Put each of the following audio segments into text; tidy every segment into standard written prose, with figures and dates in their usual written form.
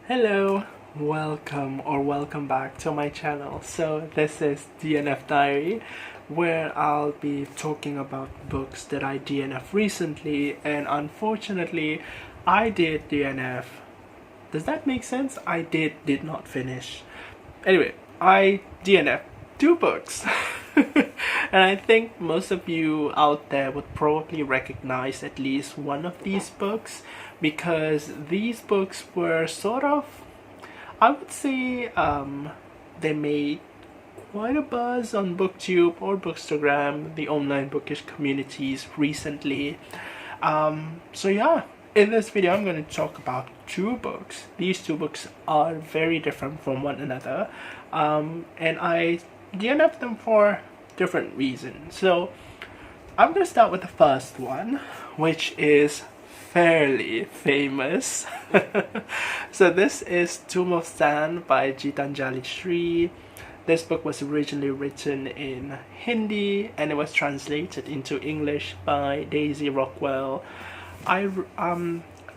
Hello, welcome back to my channel. So this is DNF Diary, where I'll be talking about books that I DNF recently, and unfortunately I did DNF. Does that make sense? I did not finish. Anyway, I DNF two books. And I think most of you out there would probably recognize at least one of these books, because these books were sort of, I would say, they made quite a buzz on BookTube or Bookstagram, the online bookish communities recently. So yeah, in this video I'm going to talk about two books. These two books are very different from one another, and I DNF them for different reasons. So I'm going to start with the first one, which is fairly famous. So this is Tomb of Sand by Geetanjali Shree. This book was originally written in Hindi and it was translated into English by Rockwell. I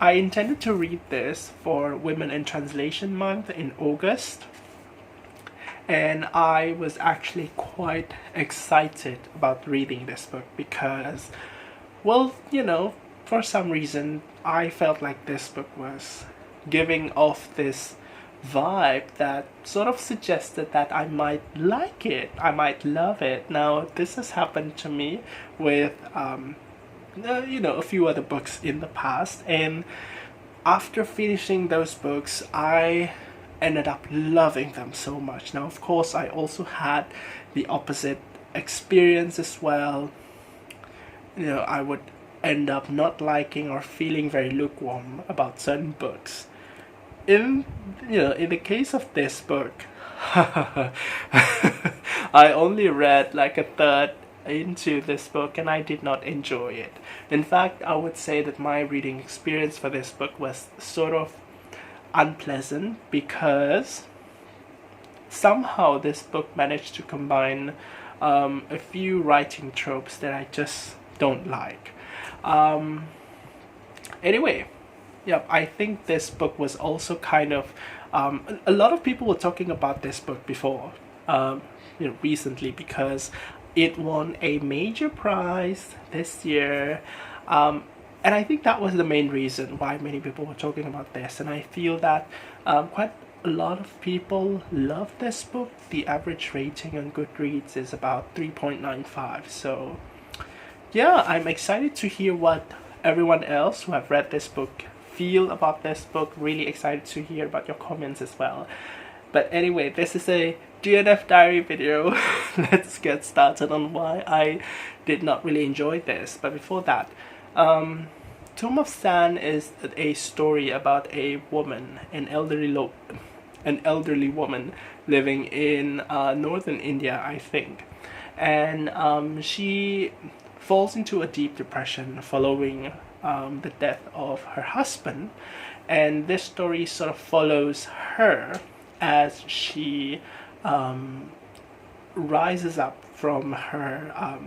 intended to read this for Women in Translation Month in August, and I was actually quite excited about reading this book because, well, for some reason I felt like this book was giving off this vibe that sort of suggested that I might like it, I might love it. Now this has happened to me with a few other books in the past, and after finishing those books I ended up loving them so much. Now of course I also had the opposite experience as well. I would end up not liking or feeling very lukewarm about certain books. In the case of this book, I only read like a third into this book and I did not enjoy it. In fact, I would say that my reading experience for this book was sort of unpleasant because somehow this book managed to combine a few writing tropes that I just don't like. Anyway, yeah, I think this book was also kind of a lot of people were talking about this book before, recently, because it won a major prize this year, and I think that was the main reason why many people were talking about this. And I feel that quite a lot of people love this book. The average rating on Goodreads is about 3.95. So yeah, I'm excited to hear what everyone else who have read this book feel about this book. Really excited to hear about your comments as well. But anyway, this is a DNF diary video. Let's get started on why I did not really enjoy this. But before that, Tomb of Sand is a story about a woman, an elderly woman living in northern India, I think, and she falls into a deep depression following the death of her husband, and this story sort of follows her as she rises up from her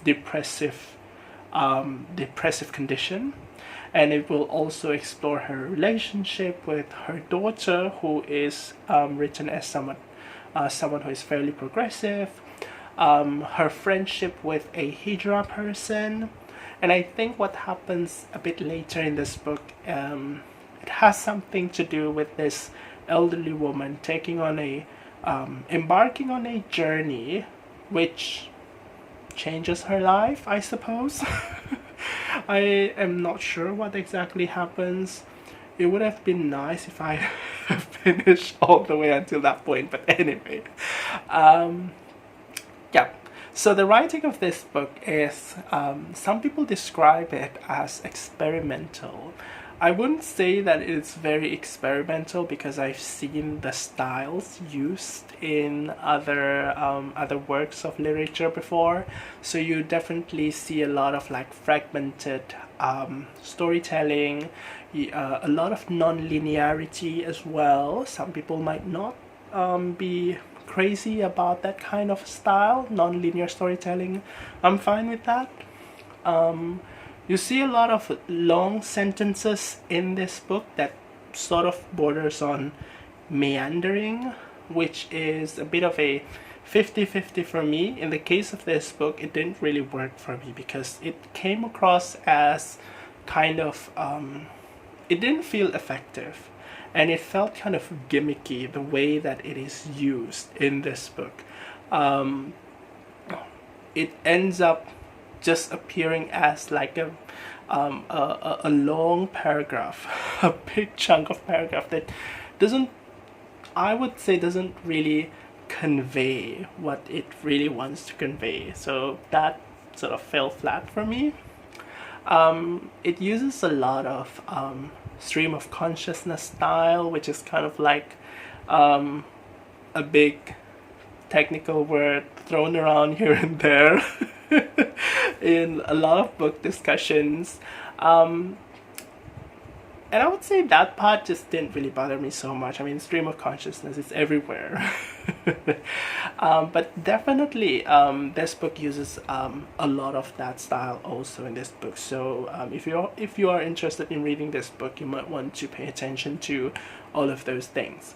depressive condition. And it will also explore her relationship with her daughter, who is written as someone who is fairly progressive, her friendship with a Hijra person, and I think what happens a bit later in this book, it has something to do with this elderly woman embarking on a journey which changes her life, I suppose. I am not sure what exactly happens. It would have been nice if I finished all the way until that point, but anyway. Yeah, so the writing of this book is, some people describe it as experimental. I wouldn't say that it's very experimental because I've seen the styles used in other works of literature before. So you definitely see a lot of like fragmented storytelling, a lot of non-linearity as well. Some people might not be crazy about that kind of style, non-linear storytelling. I'm fine with that. You see a lot of long sentences in this book that sort of borders on meandering, which is a bit of a 50-50 for me. In the case of this book, it didn't really work for me because it came across as kind of it didn't feel effective, and it felt kind of gimmicky the way that it is used in this book. It ends up just appearing as like a long paragraph, a big chunk of paragraph that doesn't, I would say, doesn't really convey what it really wants to convey. So that sort of fell flat for me. It uses a lot of stream of consciousness style, which is kind of like a big technical word thrown around here and there in a lot of book discussions. And I would say that part just didn't really bother me so much. I mean, stream of consciousness is everywhere. But definitely this book uses a lot of that style also in this book. So if you are interested in reading this book, you might want to pay attention to all of those things.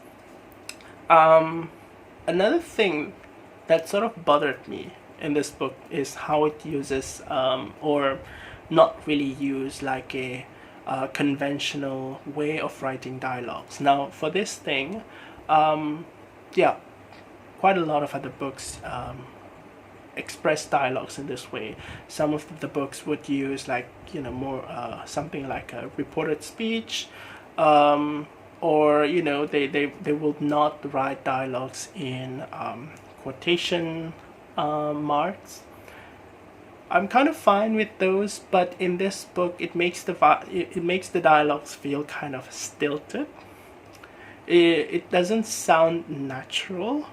Another thing that sort of bothered me in this book is how it uses or not really use like a conventional way of writing dialogues. Now for this thing, yeah, quite a lot of other books express dialogues in this way. Some of the books would use like, you know, more something like a reported speech, or you know, they will not write dialogues in quotation marks. I'm kind of fine with those, but in this book it makes the dialogues feel kind of stilted. It doesn't sound natural,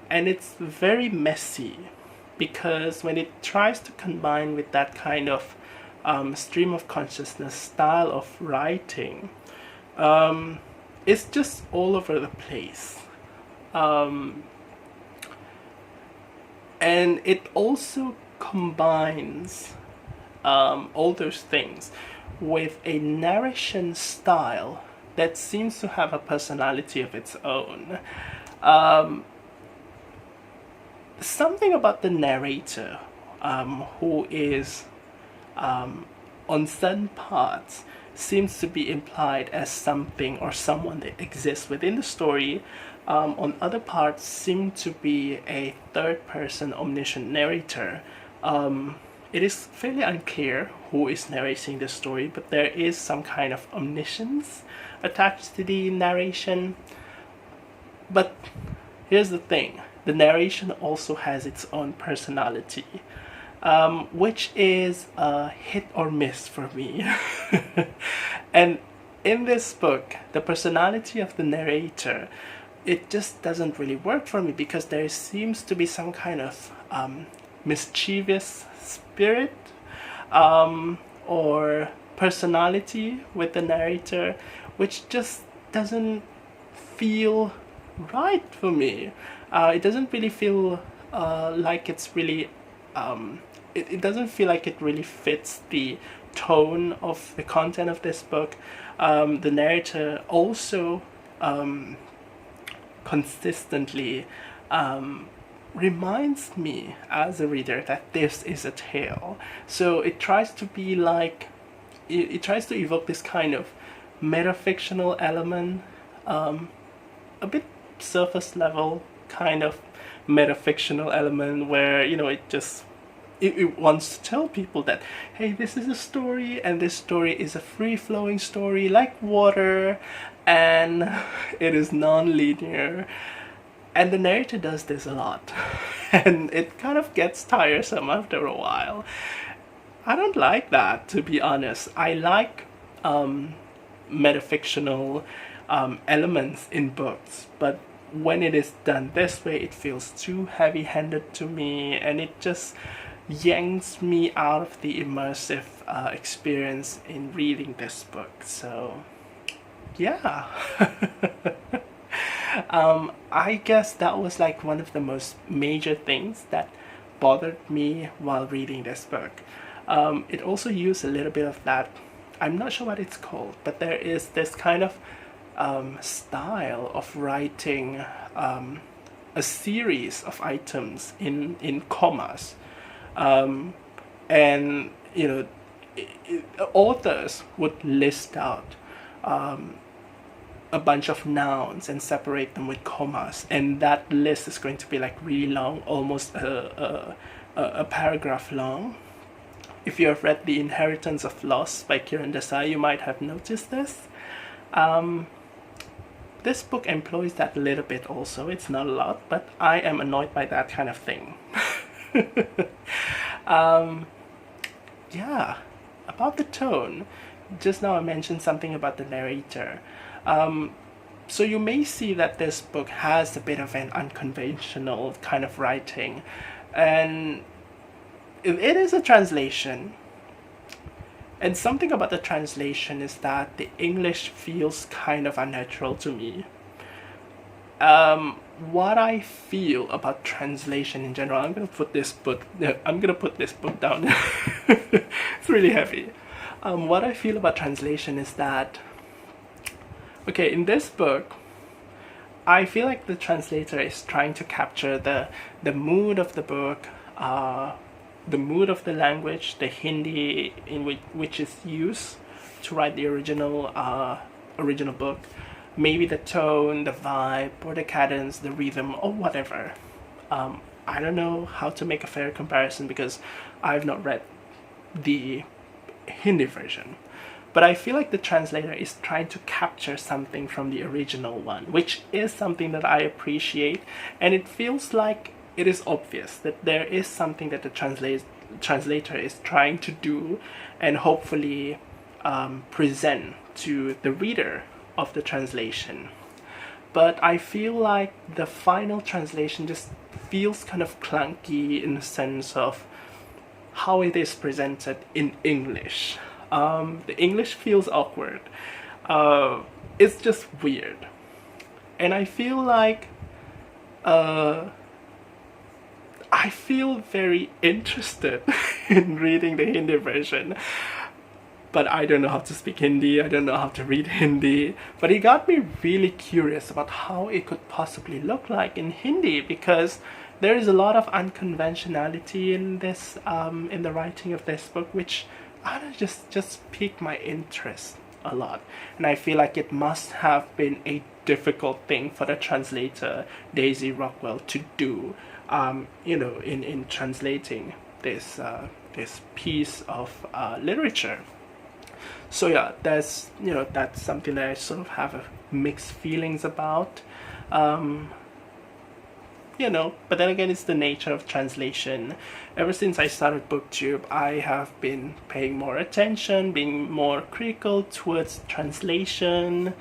and it's very messy, because when it tries to combine with that kind of stream of consciousness style of writing, it's just all over the place. And it also combines all those things with a narration style that seems to have a personality of its own. Something about the narrator, who is on certain parts seems to be implied as something or someone that exists within the story. On other parts seem to be a third-person omniscient narrator. It is fairly unclear who is narrating the story, but there is some kind of omniscience attached to the narration. But here's the thing, the narration also has its own personality, which is a hit or miss for me. And in this book, the personality of the narrator, it just doesn't really work for me, because there seems to be some kind of mischievous spirit or personality with the narrator, which just doesn't feel right for me. It doesn't really feel like it's really it doesn't feel like it really fits the tone of the content of this book. The narrator also consistently reminds me as a reader that this is a tale. So it tries to be like, it tries to evoke this kind of metafictional element, a bit surface level kind of metafictional element, where, you know, it wants to tell people that, hey, this is a story, and this story is a free-flowing story like water, and it is non-linear. And the narrator does this a lot, and it kind of gets tiresome after a while. I don't like that, to be honest. I like metafictional elements in books, but when it is done this way, it feels too heavy-handed to me, and it just yanks me out of the immersive experience in reading this book. So yeah. I guess that was like one of the most major things that bothered me while reading this book. It also used a little bit of that, I'm not sure what it's called, but there is this kind of style of writing a series of items in commas, and authors would list out a bunch of nouns and separate them with commas, and that list is going to be like really long, almost a paragraph long. If you have read The Inheritance of Loss by Kiran Desai, you might have noticed this. This book employs that a little bit also. It's not a lot, but I am annoyed by that kind of thing. Yeah, about the tone. Just now I mentioned something about the narrator. So you may see that this book has a bit of an unconventional kind of writing, and it is a translation. And something about the translation is that the English feels kind of unnatural to me. What I feel about translation in general, I'm gonna put this book down. It's really heavy. What I feel about translation is that, okay, in this book, I feel like the translator is trying to capture the mood of the book, the mood of the language, the Hindi in which is used to write the original book, maybe the tone, the vibe, or the cadence, the rhythm, or whatever. I don't know how to make a fair comparison because I've not read the Hindi version. But I feel like the translator is trying to capture something from the original one, which is something that I appreciate, and it feels like it is obvious that there is something that the translator is trying to do and hopefully present to the reader of the translation. But I feel like the final translation just feels kind of clunky in the sense of how it is presented in English. The English feels awkward. It's just weird. And I feel like I feel very interested in reading the Hindi version, but I don't know how to speak Hindi, I don't know how to read Hindi, but it got me really curious about how it could possibly look like in Hindi, because there is a lot of unconventionality in this, in the writing of this book, which I don't know, just piqued my interest a lot. And I feel like it must have been a difficult thing for the translator, Daisy Rockwell, to do, in translating this piece of literature. So yeah, that's something that I sort of have mixed feelings about. But then again, it's the nature of translation. Ever since I started BookTube, I have been paying more attention, being more critical towards translation,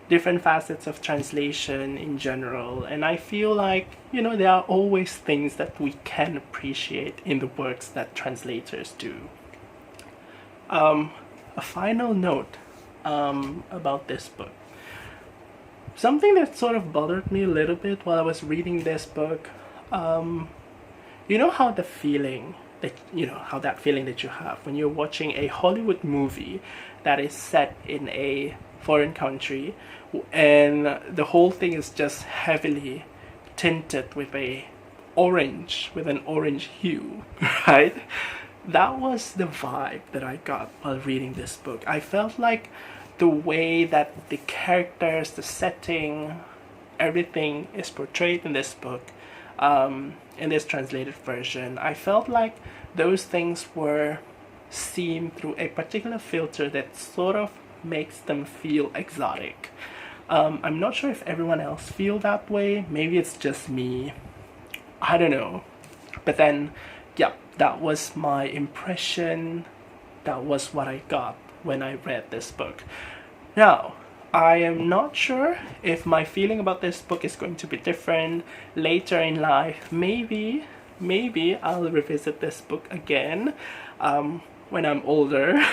different facets of translation in general, and I feel like, there are always things that we can appreciate in the works that translators do. A final note about this book. Something that sort of bothered me a little bit while I was reading this book, how that feeling that you have when you're watching a Hollywood movie that is set in a foreign country, and the whole thing is just heavily tinted with an orange hue, right? That was the vibe that I got while reading this book. I felt like the way that the characters, the setting, everything is portrayed in this book, in this translated version, I felt like those things were seen through a particular filter that sort of makes them feel exotic. I'm not sure if everyone else feels that way. Maybe it's just me. I don't know. But then, yeah, that was my impression. That was what I got when I read this book. Now, I am not sure if my feeling about this book is going to be different later in life. Maybe I'll revisit this book again when I'm older.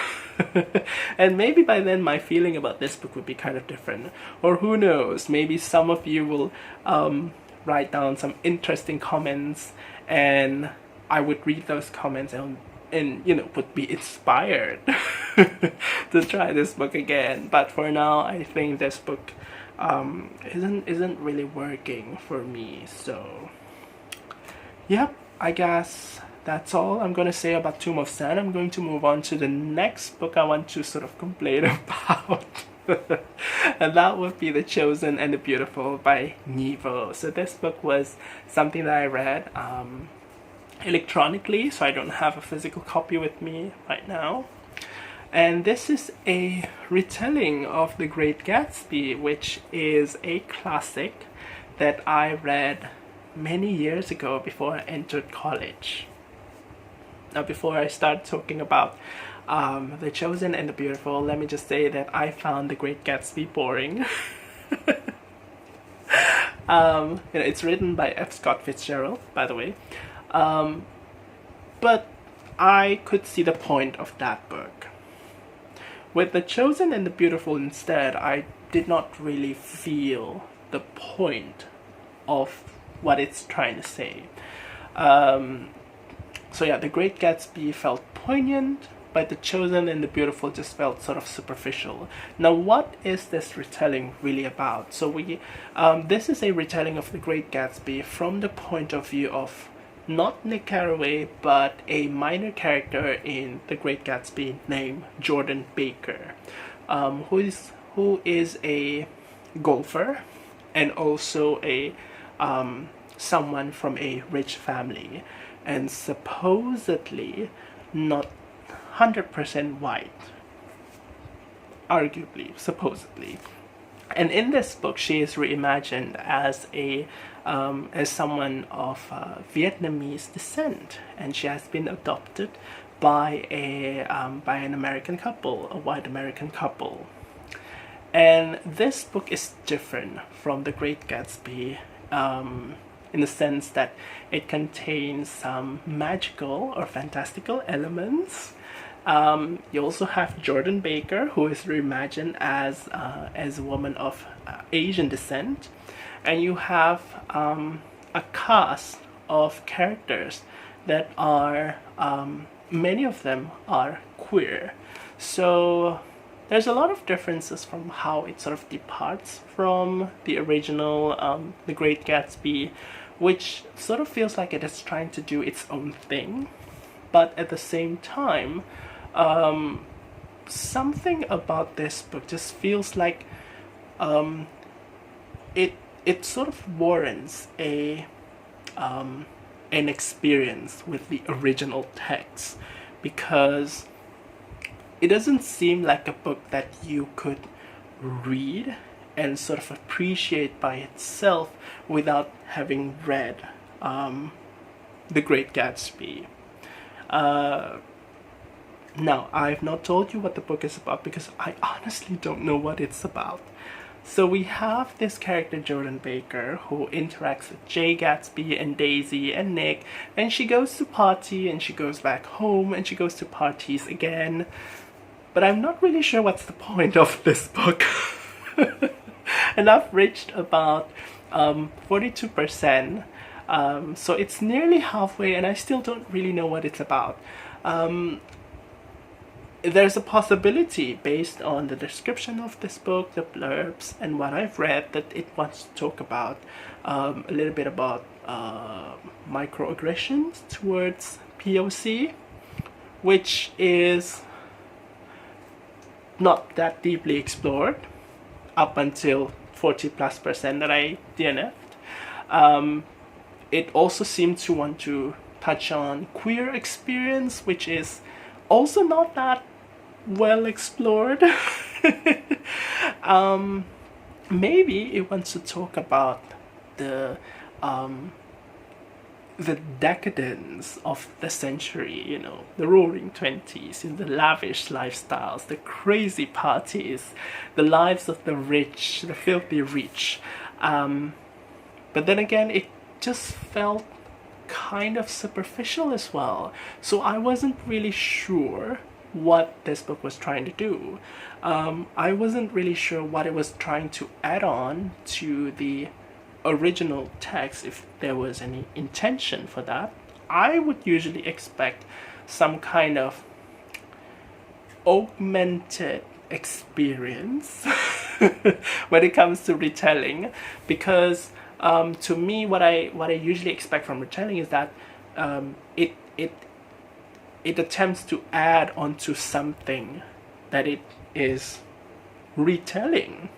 And maybe by then my feeling about this book would be kind of different. Or who knows, maybe some of you will write down some interesting comments, and I would read those comments and would be inspired to try this book again. But for now, I think this book isn't really working for me. So yep, I guess that's all I'm gonna say about Tomb of Sand. I'm going to move on to the next book I want to sort of complain about. And that would be The Chosen and the Beautiful by Nghi. So this book was something that I read electronically, so I don't have a physical copy with me right now. And this is a retelling of The Great Gatsby, which is a classic that I read many years ago before I entered college. Now, before I start talking about The Chosen and the Beautiful, let me just say that I found The Great Gatsby boring. It's written by F. Scott Fitzgerald, by the way. But I could see the point of that book. With The Chosen and the Beautiful instead, I did not really feel the point of what it's trying to say. So yeah, The Great Gatsby felt poignant, but The Chosen and the Beautiful just felt sort of superficial. Now, what is this retelling really about? So this is a retelling of The Great Gatsby from the point of view of not Nick Carraway, but a minor character in The Great Gatsby named Jordan Baker, who is a golfer and also a someone from a rich family, and supposedly not 100% white, arguably, supposedly. And in this book, she is reimagined as someone of Vietnamese descent, and she has been adopted by an American couple, a white American couple. And this book is different from The Great Gatsby in the sense that it contains some magical or fantastical elements. You also have Jordan Baker, who is reimagined as a woman of Asian descent, and you have a cast of characters that are many of them are queer. So there's a lot of differences from how it sort of departs from the original The Great Gatsby, which sort of feels like it is trying to do its own thing, but at the same time, something about this book just feels like it sort of warrants an experience with the original text, because it doesn't seem like a book that you could read and sort of appreciate by itself without having read The Great Gatsby. Now, I've not told you what the book is about because I honestly don't know what it's about. So we have this character, Jordan Baker, who interacts with Jay Gatsby and Daisy and Nick, and she goes to party and she goes back home and she goes to parties again. But I'm not really sure what's the point of this book. And I've reached about 42%, so it's nearly halfway and I still don't really know what it's about. There's a possibility, based on the description of this book, the blurbs, and what I've read, that it wants to talk about a little bit about microaggressions towards POC, which is not that deeply explored up until 40+% that I DNF'd. It also seemed to want to touch on queer experience, which is also not that well explored. Maybe it wants to talk about the decadence of the century, you know, the roaring 20s, the lavish lifestyles, the crazy parties, the lives of the rich, the filthy rich. But then again, it just felt kind of superficial as well. So I wasn't really sure what this book was trying to do. I wasn't really sure what it was trying to add on to the original text, if there was any intention for that. I would usually expect some kind of augmented experience when it comes to retelling, because to me, what I usually expect from retelling is that it attempts to add onto something that it is retelling.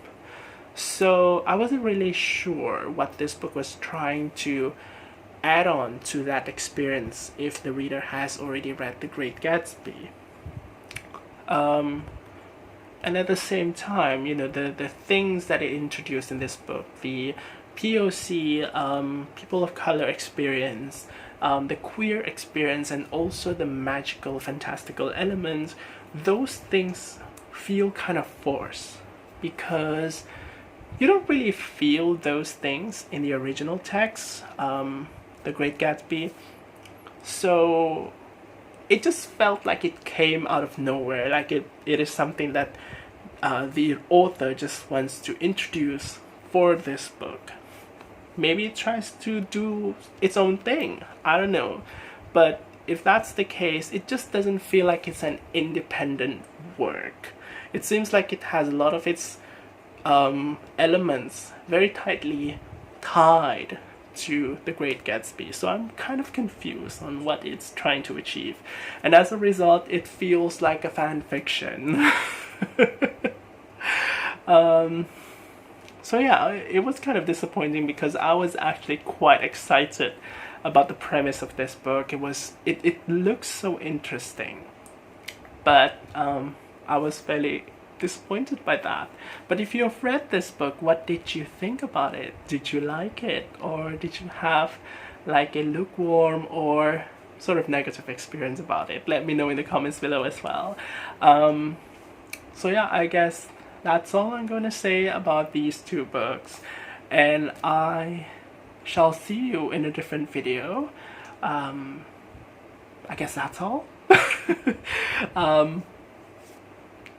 So I wasn't really sure what this book was trying to add on to that experience if the reader has already read The Great Gatsby. And at the same time, you know, the things that it introduced in this book, the POC, people of color experience, the queer experience, and also the magical, fantastical elements, those things feel kind of forced, because you don't really feel those things in the original text, The Great Gatsby. So it just felt like it came out of nowhere, like it is something that the author just wants to introduce for this book. Maybe it tries to do its own thing, I don't know. But if that's the case, it just doesn't feel like it's an independent work. It seems like it has a lot of its elements very tightly tied to The Great Gatsby. So I'm kind of confused on what it's trying to achieve. And as a result, it feels like a fan fiction. So yeah, it was kind of disappointing because I was actually quite excited about the premise of this book. It looks so interesting, but I was fairly disappointed by that. But if you have read this book, what did you think about it? Did you like it, or did you have like a lukewarm or sort of negative experience about it? Let me know in the comments below as well. So yeah, I guess that's all I'm going to say about these two books, and I shall see you in a different video. I guess that's all.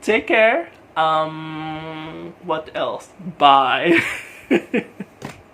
Take care. What else? Bye.